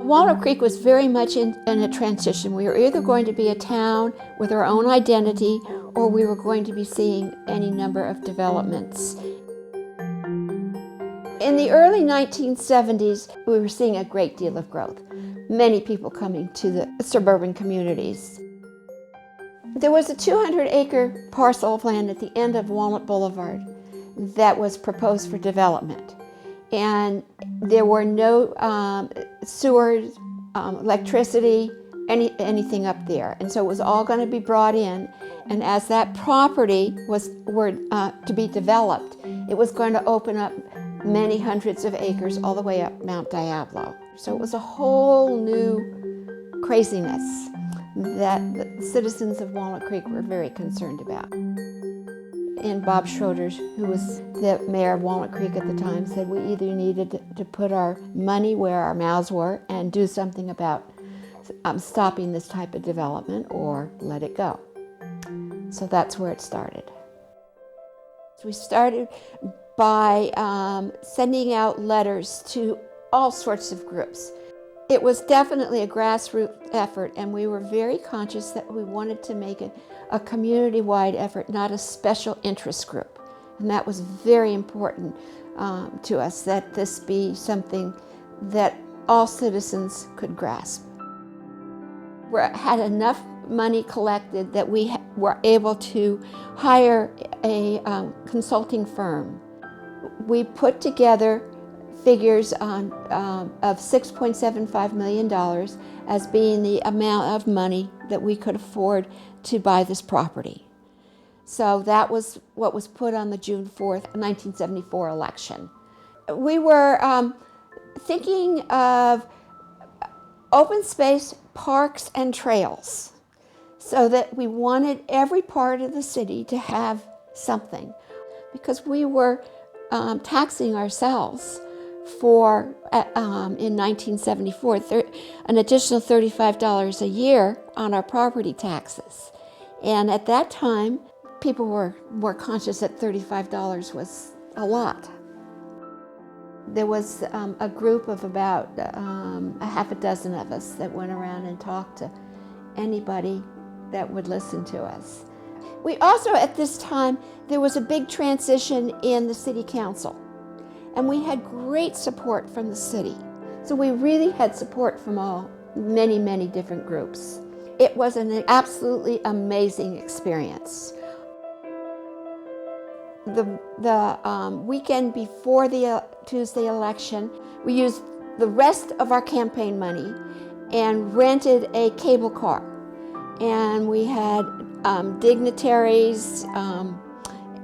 Walnut Creek was very much in a transition. We were either going to be a town with our own identity, or we were going to be seeing any number of developments. In the early 1970s, we were seeing a great deal of growth. Many people coming to the suburban communities. There was a 200-acre parcel of land at the end of Walnut Boulevard that was proposed for development. And there were no sewers, electricity, anything up there. And so it was all going to be brought in. And as that property was to be developed, it was going to open up many hundreds of acres all the way up Mount Diablo. So it was a whole new craziness that the citizens of Walnut Creek were very concerned about. And Bob Schroeder, who was the mayor of Walnut Creek at the time, said we either needed to put our money where our mouths were and do something about stopping this type of development or let it go. So that's where it started. So we started by sending out letters to all sorts of groups. It was definitely a grassroots effort, and we were very conscious that we wanted to make it a community-wide effort, not a special interest group. And that was very important to us, that this be something that all citizens could grasp. We had enough money collected that we were able to hire a consulting firm. We put together figures of $6.75 million as being the amount of money that we could afford to buy this property. So that was what was put on the June 4th, 1974 election. We were thinking of open space, parks, and trails, so that we wanted every part of the city to have something, because we were taxing ourselves for, in 1974, an additional $35 a year on our property taxes. And at that time, people were more conscious that $35 was a lot. There was a group of about a half a dozen of us that went around and talked to anybody that would listen to us. We also, at this time, there was a big transition in the city council. And we had great support from the city. So we really had support from many, many different groups. It was an absolutely amazing experience. The weekend before the Tuesday election, we used the rest of our campaign money and rented a cable car. And we had dignitaries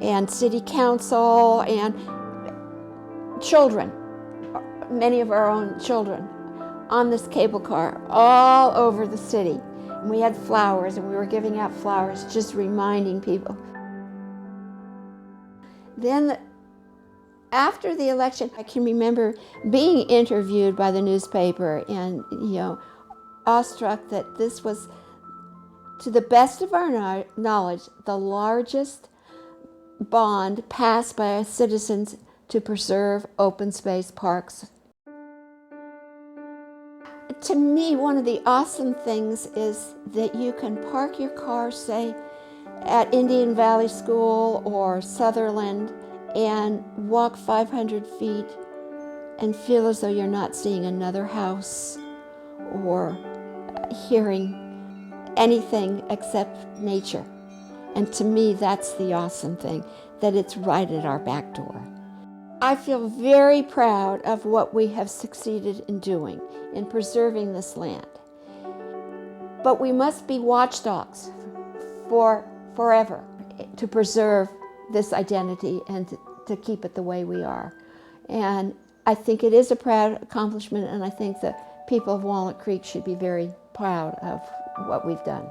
and city council and children, many of our own children, on this cable car all over the city. And we had flowers, and we were giving out flowers, just reminding people. Then after the election, I can remember being interviewed by the newspaper and, awestruck that this was, to the best of our knowledge, the largest bond passed by our citizens to preserve open space parks. To me, one of the awesome things is that you can park your car, say, at Indian Valley School or Sutherland and walk 500 feet and feel as though you're not seeing another house or hearing anything except nature. And to me, that's the awesome thing, that it's right at our back door. I feel very proud of what we have succeeded in doing, in preserving this land. But we must be watchdogs for forever to preserve this identity and to keep it the way we are. And I think it is a proud accomplishment, and I think the people of Walnut Creek should be very proud of what we've done.